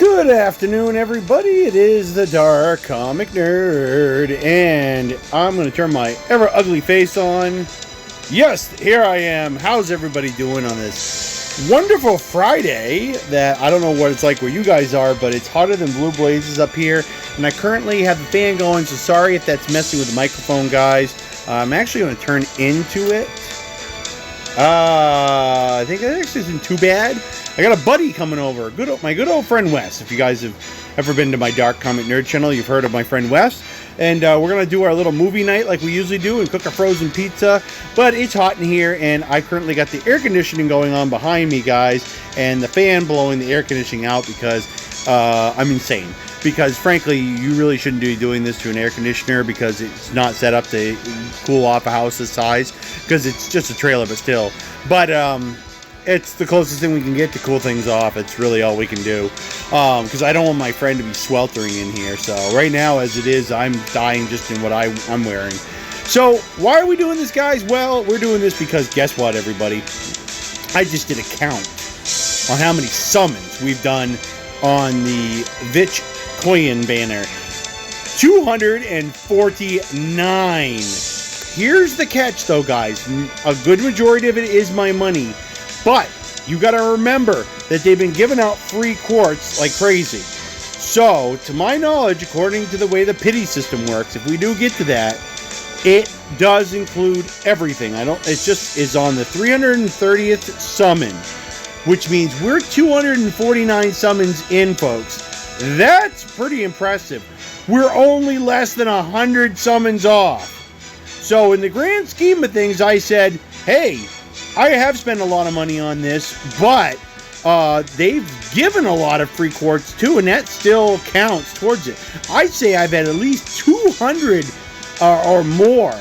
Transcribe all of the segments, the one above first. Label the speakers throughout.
Speaker 1: Good afternoon, everybody. It is the Dark Comic Nerd, and I'm going to turn my ever ugly face on. Yes, here I am. How's everybody doing on this wonderful Friday that I don't know what it's like where you guys are, but it's hotter than blue blazes up here, and I currently have the fan going, so sorry if that's messing with the microphone, guys. I'm actually going to turn into it. I think it actually isn't too bad. I got a buddy coming over, my good old friend Wes. If you guys have ever been to my Dark Comic Nerd channel, you've heard of my friend Wes. And we're going to do our little movie night like we usually do and cook a frozen pizza. But it's hot in here, and I currently got the air conditioning going on behind me, guys, and the fan blowing the air conditioning out because I'm insane. Because, frankly, you really shouldn't be doing this to an air conditioner because it's not set up to cool off a house this size. Because it's just a trailer, but still. But, it's the closest thing we can get to cool things off. It's really all we can do. Because I don't want my friend to be sweltering in here. So, right now, as it is, I'm dying just in what I'm wearing. So, why are we doing this, guys? Well, we're doing this because, guess what, everybody? I just did a count on how many summons we've done on the Vitch Koyan banner. 249. Here's the catch, though, guys. A good majority of it is my money. But you got to remember that they've been giving out free quartz like crazy. So, to my knowledge, according to the way the pity system works, if we do get to that, it does include everything. It just is on the 330th summon, which means we're 249 summons in, folks. That's pretty impressive. We're only less than 100 summons off. So, in the grand scheme of things, I said, hey, I have spent a lot of money on this, but they've given a lot of free quartz too, and that still counts towards it. I'd say I've had at least 200 or more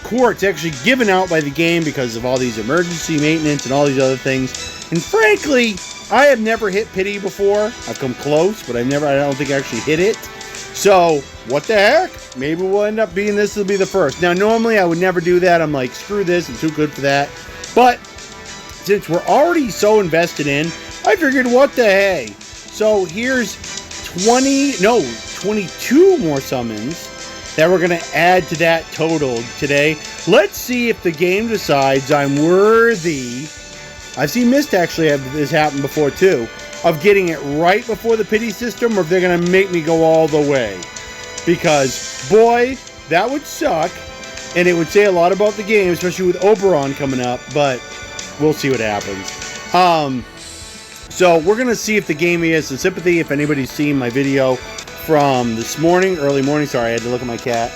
Speaker 1: quartz actually given out by the game because of all these emergency maintenance and all these other things. And frankly, I have never hit pity before. I've come close, but I don't think I actually hit it. So, what the heck? Maybe we'll end up being this will be the first. Now, normally I would never do that. I'm like, screw this, I'm too good for that. But since we're already so invested in, I figured, what the hey? So here's 22 more summons that we're going to add to that total today. Let's see if the game decides I'm worthy. I've seen Mist actually have this happen before too, of getting it right before the pity system, or if they're going to make me go all the way. Because, boy, that would suck. And it would say a lot about the game, especially with Oberon coming up, but we'll see what happens. So we're going to see if the game has some sympathy. If anybody's seen my video from this morning, early morning. Sorry, I had to look at my cat.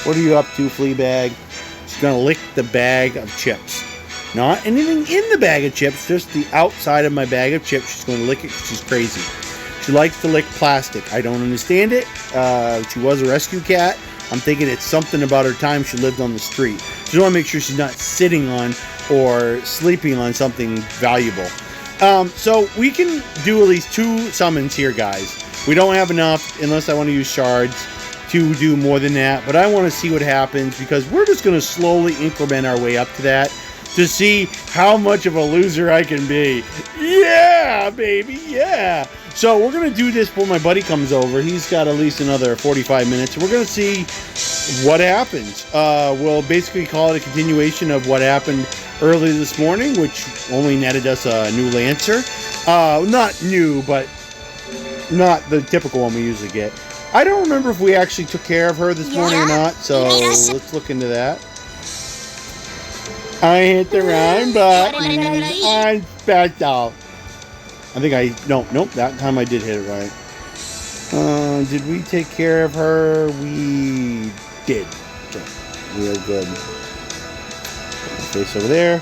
Speaker 1: What are you up to, Fleabag? She's going to lick the bag of chips. Not anything in the bag of chips, just the outside of my bag of chips. She's going to lick it because she's crazy. She likes to lick plastic. I don't understand it. She was a rescue cat. I'm thinking it's something about her time she lived on the street. Just want to make sure she's not sitting on or sleeping on something valuable. So we can do at least 2 summons here, guys. We don't have enough, unless I want to use shards, to do more than that. But I want to see what happens, because we're just going to slowly increment our way up to that to see how much of a loser I can be. Yeah, baby, yeah. So we're going to do this before my buddy comes over. He's got at least another 45 minutes. We're going to see what happens. We'll basically call it a continuation of what happened early this morning, which only netted us a new Lancer. Not new, but not the typical one we usually get. I don't remember if we actually took care of her this morning or not, so let's look into that. I hit the wrong button. I'm backed out. I think nope, that time I did hit it right. Did we take care of her? We did. Okay. We are good. Face over there.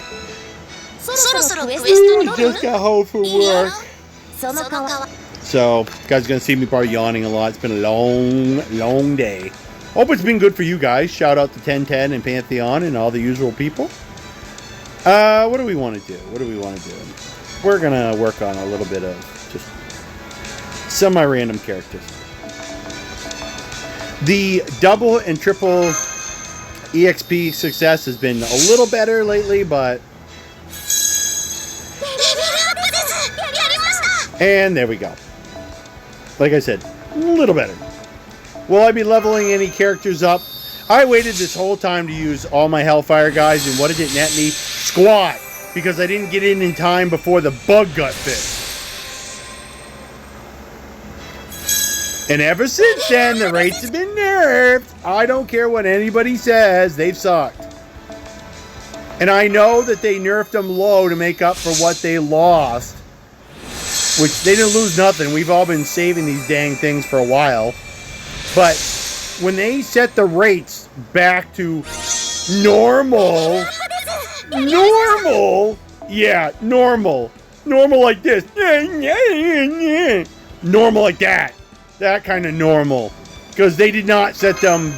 Speaker 1: Just got home from work. So, guys gonna see me probably yawning a lot. It's been a long day. Hope it's been good for you guys. Shout out to 1010 and Pantheon and all the usual people. What do we want to do? We're gonna work on a little bit of just semi-random characters. The double and triple EXP success has been a little better lately, but... And there we go. Like I said, a little better. Will I be leveling any characters up? I waited this whole time to use all my Hellfire guys, and what did it net me? Squat! Because I didn't get in time before the bug got fixed. And ever since then, the rates have been nerfed. I don't care what anybody says, they've sucked. And I know that they nerfed them low to make up for what they lost. Which, they didn't lose nothing. We've all been saving these dang things for a while. But when they set the rates back to normal, yeah, normal like this, normal like that kind of normal, because they did not set them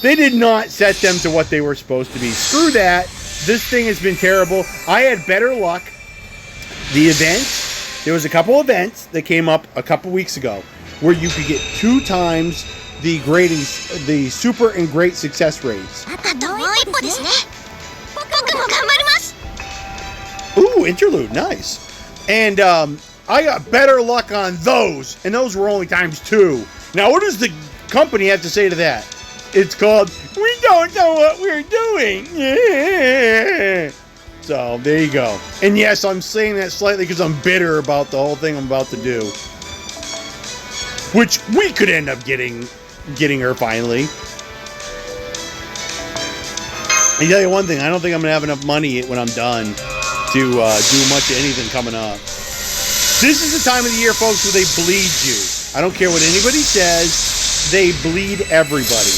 Speaker 1: to what they were supposed to be. Screw that. This thing has been terrible. I had better luck. The events, there was a couple events that came up a couple weeks ago where you could get 2 times the super and great success rates. Ooh, interlude, nice. And I got better luck on those, and those were only times 2. Now, what does the company have to say to that? It's called, we don't know what we're doing. Yeah. So, there you go. And yes, I'm saying that slightly because I'm bitter about the whole thing I'm about to do. Which we could end up getting her finally. I tell you one thing, I don't think I'm going to have enough money when I'm done to do much of anything coming up. This is the time of the year, folks, where they bleed you. I don't care what anybody says, they bleed everybody.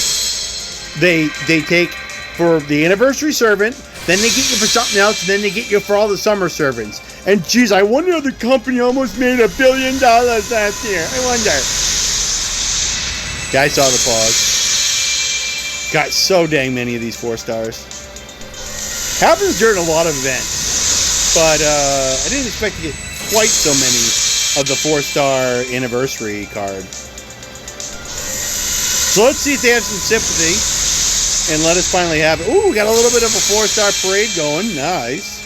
Speaker 1: They take for the anniversary servant, then they get you for something else, and then they get you for all the summer servants. And geez, I wonder if the company almost made $1 billion last year. I wonder. Yeah, I saw the pause. Got so dang many of these 4 stars. Happens during a lot of events. But I didn't expect to get quite so many of the 4-star anniversary card. So let's see if they have some sympathy. And let us finally have it. Ooh, we got a little bit of a 4-star parade going. Nice.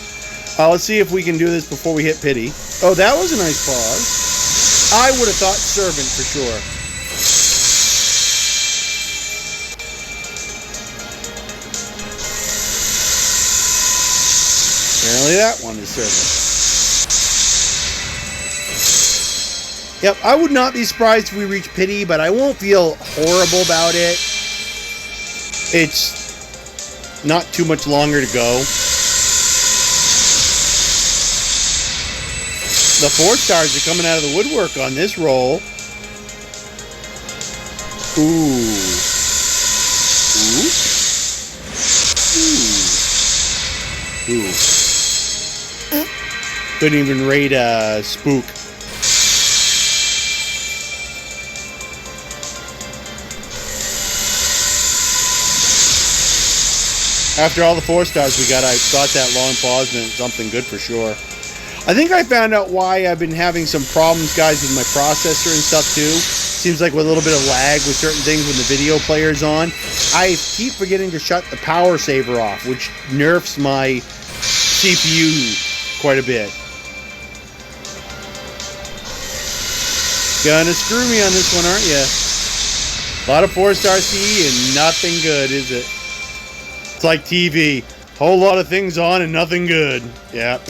Speaker 1: Let's see if we can do this before we hit pity. Oh, that was a nice pause. I would have thought servant for sure. Apparently that one is servant. Yep, I would not be surprised if we reach pity, but I won't feel horrible about it. It's not too much longer to go. The 4 stars are coming out of the woodwork on this roll. Ooh. Ooh. Ooh. Ooh. Couldn't even rate a spook. After all the 4 stars we got, I thought that long pause meant something good for sure. I think I found out why I've been having some problems, guys, with my processor and stuff too. Seems like with a little bit of lag with certain things when the video player's on. I keep forgetting to shut the power saver off, which nerfs my CPU quite a bit. Gonna screw me on this one, aren't you? A lot of 4-star CE and nothing good, is it? It's like TV. Whole lot of things on and nothing good. Yep.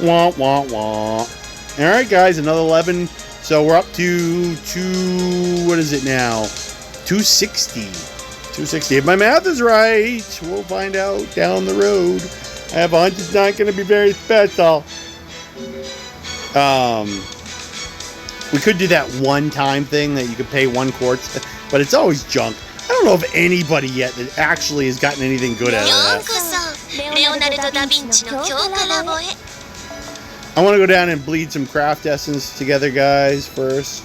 Speaker 1: Wah, wah, wah. Alright, guys, another 11. So we're up to what is it now? 260. 260. If my math is right, we'll find out down the road. I have a hunch it's not going to be very special. We could do that one-time thing that you could pay 1 quartz, but it's always junk. I don't know of anybody yet that actually has gotten anything good out of that. I want to go down and bleed some craft essence together, guys, first.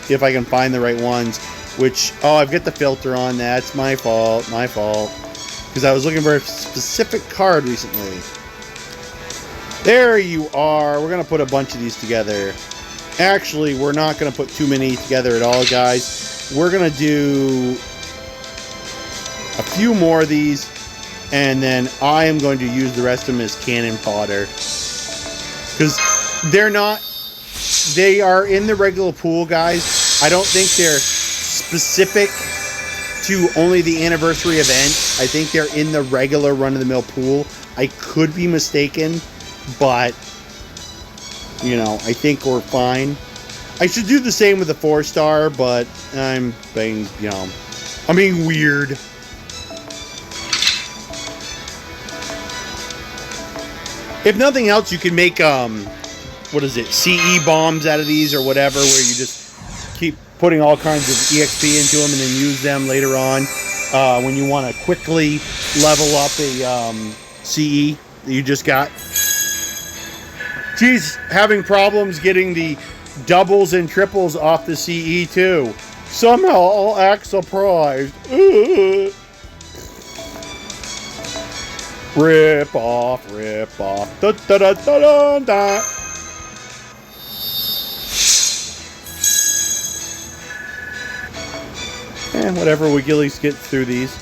Speaker 1: If I can find the right ones. Which, oh, I've got the filter on. That's my fault. My fault. Because I was looking for a specific card recently. There you are. We're going to put a bunch of these together. Actually, we're not going to put too many together at all, guys. We're going to do a few more of these, and then I am going to use the rest of them as cannon fodder. Because They're not. They are in the regular pool, guys. I don't think they're specific to only the anniversary event. I think they're in the regular run-of-the-mill pool. I could be mistaken, but, you know, I think we're fine. I should do the same with the 4-star, but I'm being, you know, I'm being weird. If nothing else, you can make, what is it, CE bombs out of these or whatever, where you just keep putting all kinds of EXP into them and then use them later on when you want to quickly level up a CE that you just got. Geez, having problems getting the doubles and triples off the CE too. Somehow I'll act surprised. Rip off, rip off. Da, da, da, da, da, da. Whatever, we at least get through these.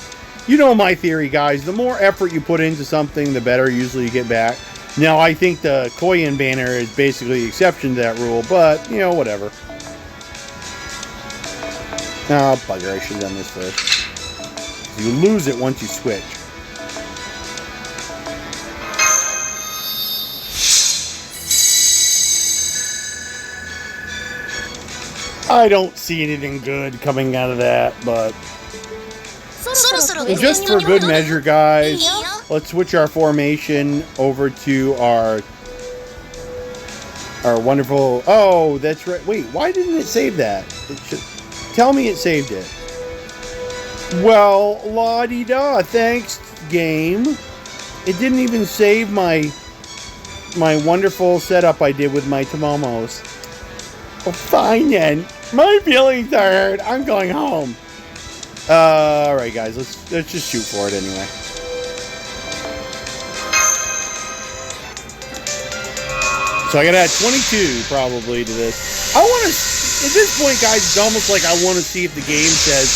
Speaker 1: You know my theory, guys. The more effort you put into something, the better usually you get back. Now, I think the Koyan banner is basically the exception to that rule, but, you know, whatever. Oh, bugger, I should have done this first. You lose it once you switch. I don't see anything good coming out of that, but just for good measure, guys, let's switch our formation over to our wonderful... Oh, that's right. Wait, why didn't it save that? It should... Tell me it saved it. Well, la-di-da. Thanks, game. It didn't even save my wonderful setup I did with my Tamamos. Oh, fine then. My feelings are hurt. I'm going home. Alright, guys. Let's just shoot for it anyway. So I gotta add 22 probably to this. I want to... At this point, guys, it's almost like I want to see if the game says,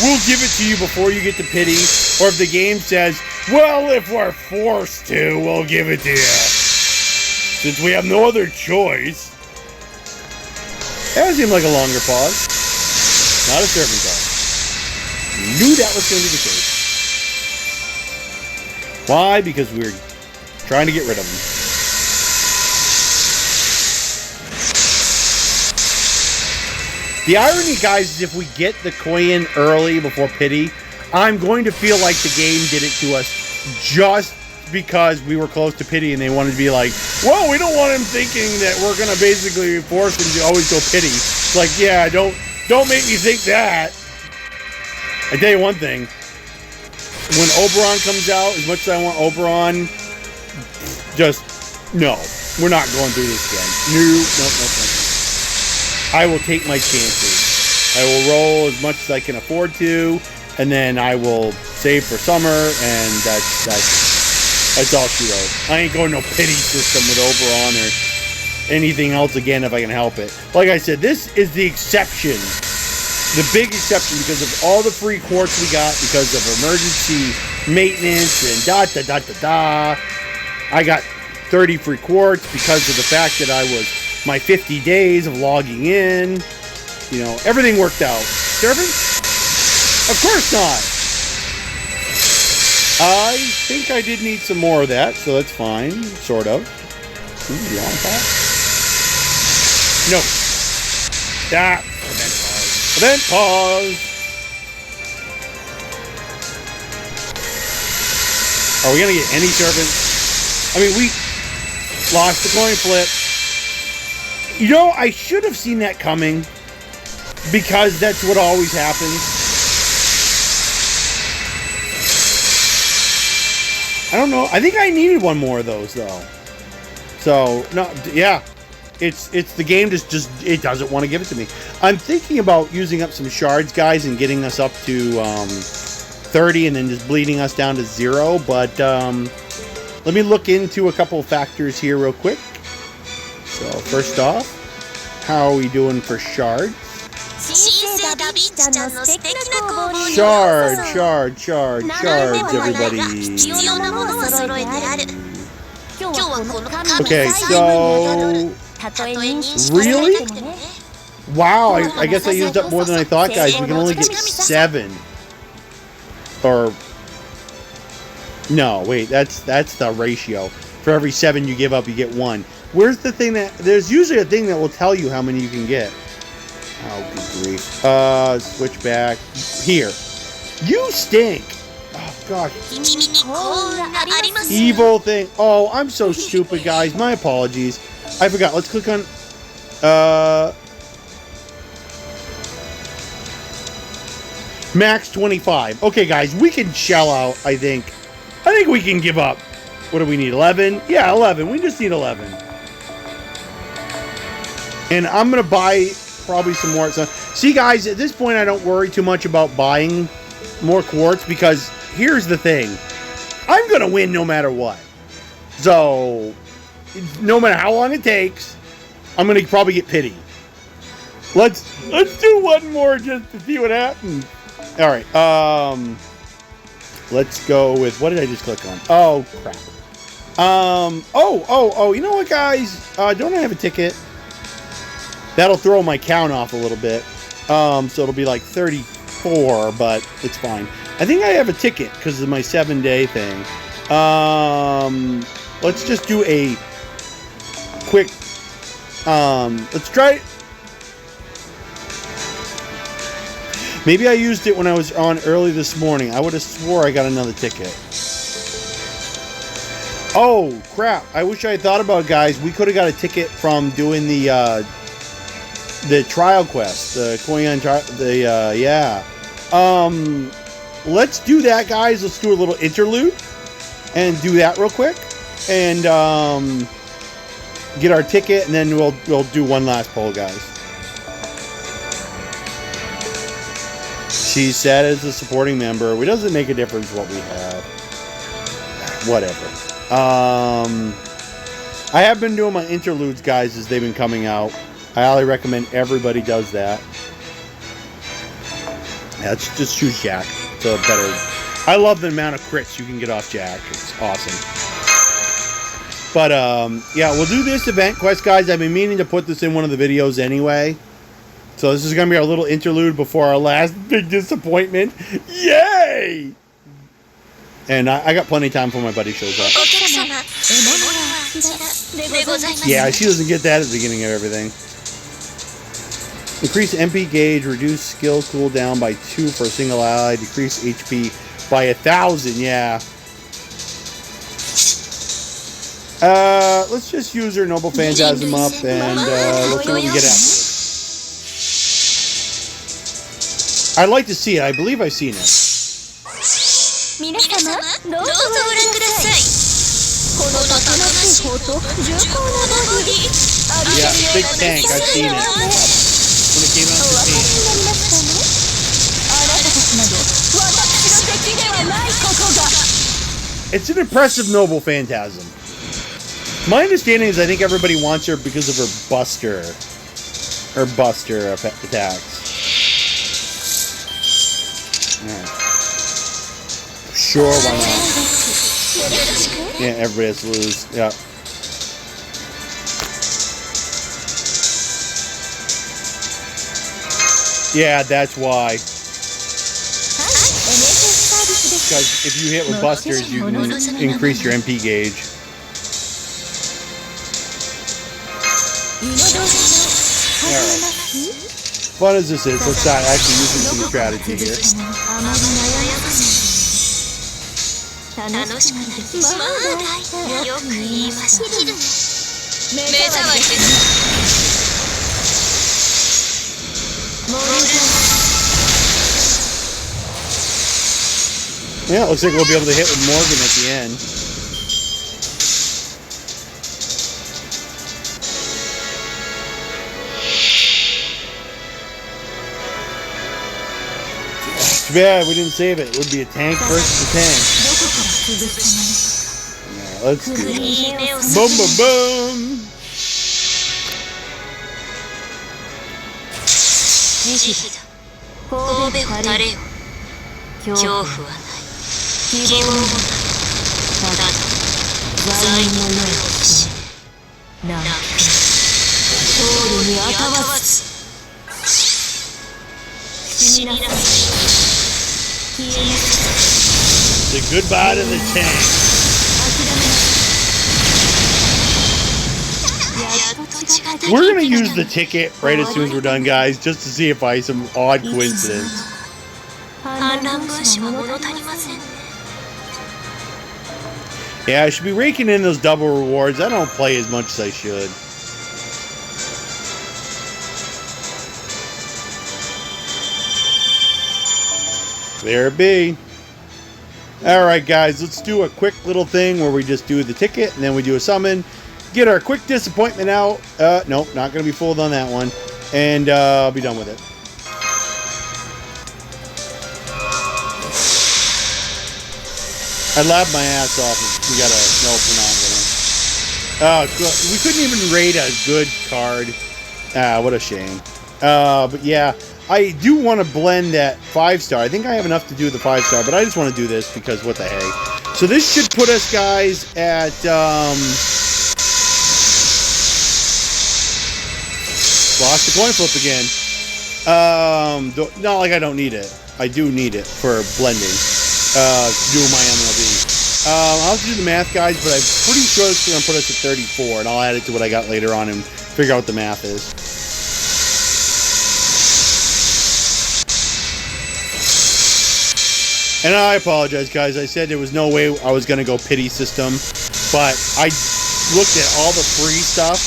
Speaker 1: we'll give it to you before you get to pity. Or if the game says, well, if we're forced to, we'll give it to you. Since we have no other choice. That seemed like a longer pause. Not a servant pause. Knew that was going to be the case. Why? Because we were trying to get rid of them. The irony, guys, is if we get the Koyan early before pity, I'm going to feel like the game did it to us just because we were close to pity and they wanted to be like, well, we don't want him thinking that we're going to basically force him to always go pity. It's like, yeah, don't make me think that. I tell you one thing. When Oberon comes out, as much as I want Oberon, just, no. We're not going through this again. No. I will take my chances. I will roll as much as I can afford to, and then I will save for summer, and that's all she wrote. I ain't going no pity system with Oberon or anything else again if I can help it. Like I said, this is the exception. The big exception because of all the free quartz we got because of emergency maintenance and da-da-da-da-da. I got 30 free quartz because of the fact that I was my 50 days of logging in. You know, everything worked out. Servant? Of course not. I think I did need some more of that, so that's fine. Sort of. Ooh, you want that? No. That. Event pause. Are we going to get any servants? I mean, we lost the coin flip. You know, I should have seen that coming because that's what always happens. I don't know. I think I needed one more of those, though. So, no, yeah. It's the game just it doesn't want to give it to me. I'm thinking about using up some shards, guys, and getting us up to 30 and then just bleeding us down to 0. But let me look into a couple of factors here real quick. So first off, how are we doing for shards? Shards, everybody. Okay, so Really? Wow, I guess I used up more than I thought, guys. We can only get 7. Or... No, wait, that's the ratio. For every 7 you give up, you get 1. Where's the thing that... There's usually a thing that will tell you how many you can get. Oh, good grief. Switch back. Here. You stink! Oh, gosh. Evil thing. Oh, I'm so stupid, guys. My apologies. I forgot. Let's click on... Max 25. Okay, guys. We can shell out, I think. I think we can give up. What do we need? 11? Yeah, 11. We just need 11. And I'm going to buy probably some more. So, see, guys, at this point, I don't worry too much about buying more quartz because here's the thing. I'm going to win no matter what. So, no matter how long it takes, I'm going to probably get pity. Let's do one more just to see what happens. All right. Let's go with, what did I just click on? Oh, crap. You know what, guys? Don't I have a ticket? That'll throw my count off a little bit. So it'll be like 34, but it's fine. I think I have a ticket because of my 7-day thing. Let's just do a quick, let's try it. Maybe I used it when I was on early this morning. I would have swore I got another ticket. Oh, crap. I wish I had thought about it, guys. We could have got a ticket from doing the trial quest. The Koyan trial. Yeah. Let's do that, guys. Let's do a little interlude. And do that real quick. And get our ticket. And then we'll do one last poll, guys. She's set as a supporting member. It doesn't make a difference what we have. Whatever. I have been doing my interludes, guys, as they've been coming out. I highly recommend everybody does that. Yeah, let's just choose Jack. It's a better... I love the amount of crits you can get off Jack. It's awesome. But, yeah, we'll do this event quest, guys. I've been meaning to put this in one of the videos anyway. So this is going to be our little interlude before our last big disappointment. Yay! And I got plenty of time before my buddy shows up. Yeah, she doesn't get that at the beginning of everything. Increase MP gauge, reduce skill cooldown by 2 for a single ally, decrease HP by 1,000, yeah. Let's just use her Noble Phantasm up and let's see what we get after it. I'd like to see it. I believe I've seen it. Yeah, big tank. I've seen it. When it came out in Japan. It's an impressive Noble Phantasm. My understanding is I think everybody wants her because of her buster. Her buster attacks. Alright. Sure, why not? Yeah, everybody has to lose. Yeah. Yeah, that's why. Because if you hit with busters, you can increase your MP gauge. Alright. Fun as this is, let's start actually using some strategy here. Yeah, it looks like we'll be able to hit with Morgan at the end. Too bad we didn't save it. It would be a tank versus a tank. Yeah, let's do it. Boom, boom, boom! Say goodbye to the tank. We're gonna use the ticket right as soon as we're done, guys, just to see if I some odd coincidence. Yeah, I should be raking in those double rewards. I don't play as much as I should. There it be. Alright, guys, let's do a quick little thing where we just do the ticket and then we do a summon. Get our quick disappointment out. Nope, not going to be fooled on that one. And I'll be done with it. I laughed my ass off if we got a nope, we're not gonna. We couldn't even rate a good card. What a shame. But yeah, I do want to blend that 5-star. I think I have enough to do the 5-star, but I just want to do this because what the heck. So this should put us, guys, at lost the coin flip again. Not like I don't need it. I do need it for blending. Do my MLB. I'll have to do the math, guys, but I'm pretty sure it's going to put us at 34, and I'll add it to what I got later on and figure out what the math is. And I apologize, guys. I said there was no way I was going to go pity system, but I looked at all the free stuff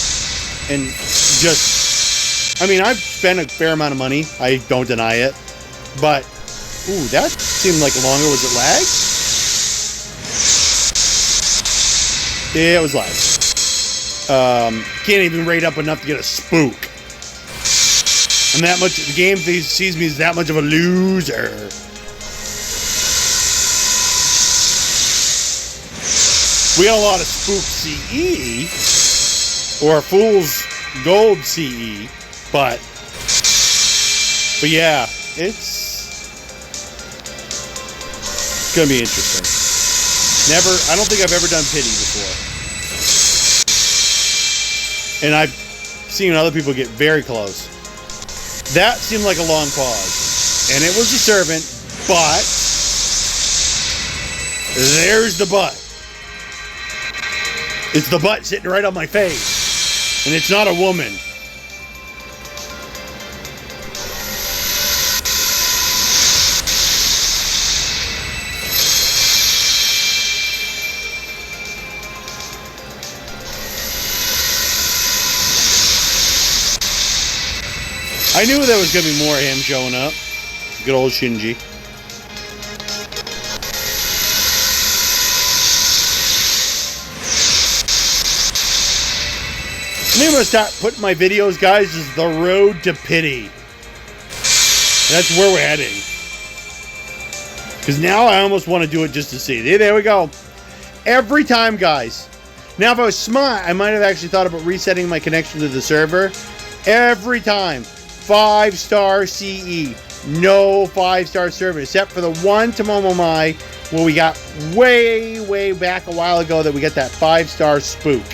Speaker 1: and just, I mean, I've spent a fair amount of money. I don't deny it, but, ooh, that seemed like longer. Was it lag? Yeah, it was lag. Can't even rate up enough to get a spook. I'm that much, the game sees me as that much of a loser. We got a lot of Spook CE, or Fool's Gold CE, but yeah, it's gonna be interesting. I don't think I've ever done pity before. And I've seen other people get very close. That seemed like a long pause. And it was a servant, but there's the but. It's the butt sitting right on my face. And it's not a woman. I knew there was going to be more of him showing up. Good old Shinji. I'm going to start putting my videos, guys, is the road to pity. That's where we're heading. Because now I almost want to do it just to see. There we go. Every time, guys. Now, if I was smart, I might have actually thought about resetting my connection to the server. Every time. 5-star CE. No 5-star server. Except for the one Tomomomai where we got way back a while ago that we got that 5-star spook.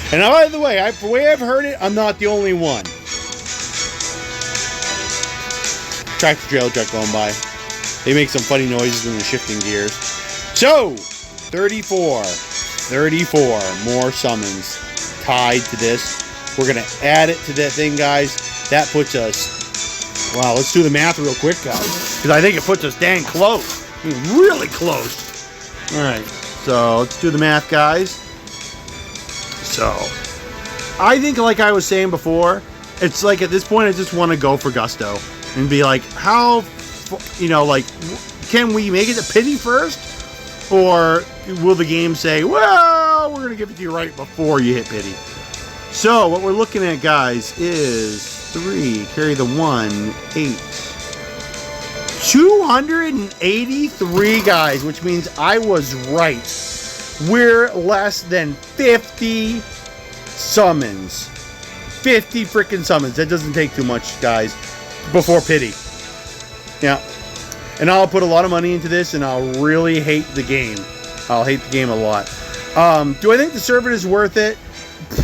Speaker 1: And by the way, the way I've heard it, I'm not the only one. Tractor trailer truck going by. They make some funny noises when they're shifting gears. So, 34 more summons tied to this. We're going to add it to that thing, guys. That puts us, wow, let's do the math real quick, guys. Because I think it puts us dang close. I mean, really close. All right, so let's do the math, guys. So, I think, like I was saying before, it's like at this point I just want to go for gusto and be like, how, you know, like, can we make it a pity first? Or will the game say, well, we're going to give it to you right before you hit pity? So, what we're looking at, guys, is 3, carry the 1, 8. 283, guys, which means I was right. We're less than 50 summons. 50 freaking summons. That doesn't take too much, guys, before pity. Yeah. And I'll put a lot of money into this, and I'll really hate the game. I'll hate the game a lot. Do I think the servant is worth it?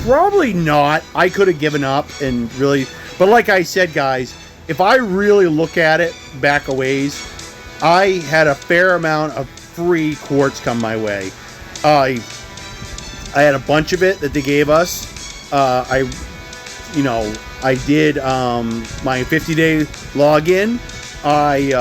Speaker 1: Probably not. I could have given up and really, but like I said, guys, if I really look at it back a ways, I had a fair amount of free quartz come my way. I had a bunch of it that they gave us. I did my 50-day login. I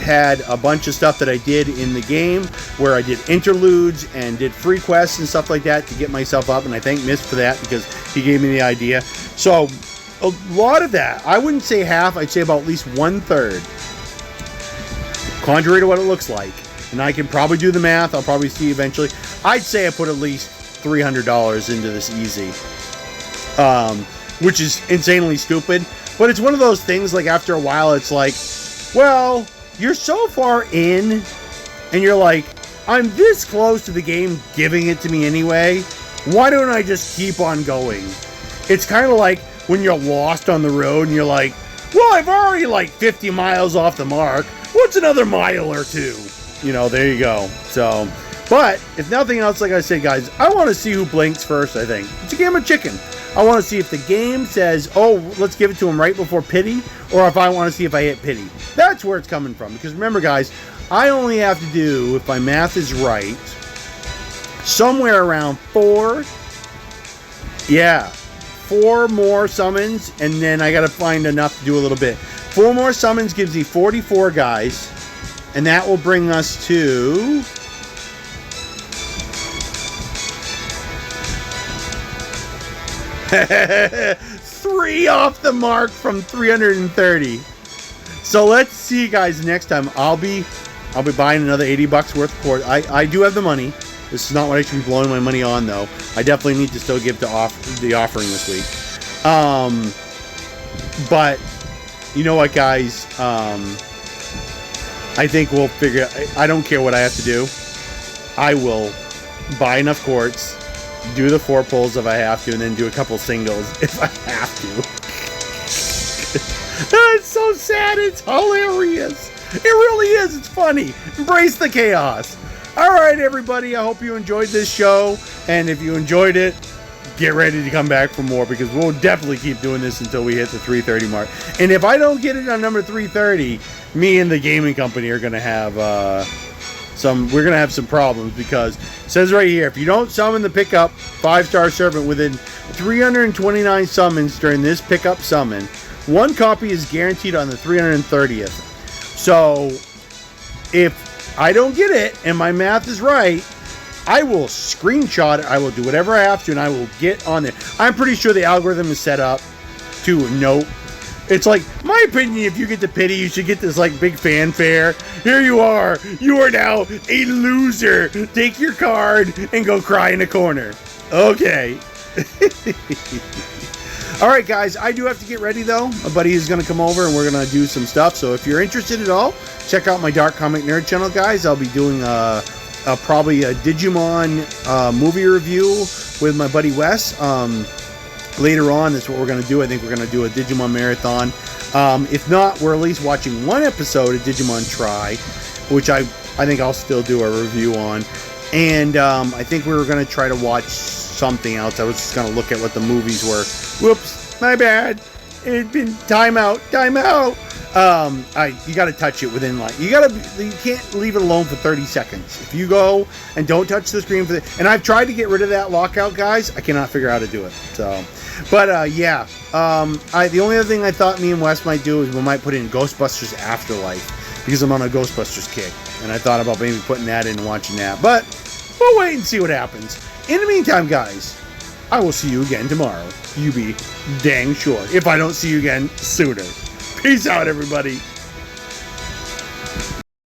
Speaker 1: had a bunch of stuff that I did in the game where I did interludes and did free quests and stuff like that to get myself up, and I thank Mist for that because he gave me the idea. So a lot of that, I wouldn't say half, I'd say about at least 1/3, contrary to what it looks like. And I can probably do the math. I'll probably see eventually. I'd say I put at least $300 into this easy, which is insanely stupid. But it's one of those things, like, after a while, it's like, well, you're so far in, and you're like, I'm this close to the game giving it to me anyway. Why don't I just keep on going? It's kind of like when you're lost on the road, and you're like, well, I've already, like, 50 miles off the mark. What's another mile or two? You know, there you go. So, but if nothing else, like I said, guys, I want to see who blinks first, I think. It's a game of chicken. I want to see if the game says, oh, let's give it to him right before pity, or if I want to see if I hit pity. That's where it's coming from. Because remember, guys, I only have to do, if my math is right, somewhere around 4 more summons, and then I got to find enough to do a little bit. 4 more summons gives me 44 guys, and that will bring us to... three off the mark from 330. So let's see, guys. Next time I'll be buying another $80 worth of quartz. I do have the money. This is not what I should be blowing my money on, though. I definitely need to still give the offering this week. But you know what, guys? I think we'll figure. I don't care what I have to do. I will buy enough quartz, do the 4 pulls if I have to, and then do a couple singles if I have to. It's so sad. It's hilarious. It really is. It's funny. Embrace the chaos. All right, everybody. I hope you enjoyed this show. And if you enjoyed it, get ready to come back for more, because we'll definitely keep doing this until we hit the 330 mark. And if I don't get it on number 330, me and the gaming company are going to have some problems, because it says right here, if you don't summon the pickup 5-star servant within 329 summons during this pickup summon, 1 copy is guaranteed on the 330th. So if I don't get it and my math is right, I will screenshot it, I will do whatever I have to, and I will get on there. I'm pretty sure the algorithm is set up to note. It's like, my opinion, if you get the pity, you should get this, like, big fanfare. Here you are. You are now a loser. Take your card and go cry in a corner. Okay. All right, guys. I do have to get ready, though. My buddy is going to come over, and we're going to do some stuff. So if you're interested at all, check out my Dark Comic Nerd channel, guys. I'll be doing probably a Digimon movie review with my buddy Wes. Later on, that's what we're going to do. I think we're going to do a Digimon marathon. If not, we're at least watching 1 episode of Digimon Try, which I think I'll still do a review on. And I think we were going to try to watch something else. I was just going to look at what the movies were. Whoops, my bad. It's been time out. You got to touch it within, like, you can't leave it alone for 30 seconds. If you go and don't touch the screen and I've tried to get rid of that lockout, guys, I cannot figure out how to do it. So, but the only other thing I thought me and Wes might do is we might put in Ghostbusters Afterlife, because I'm on a Ghostbusters kick, and I thought about maybe putting that in and watching that, but we'll wait and see what happens. In the meantime, guys, I will see you again tomorrow. You be dang sure, if I don't see you again sooner. Peace out, everybody.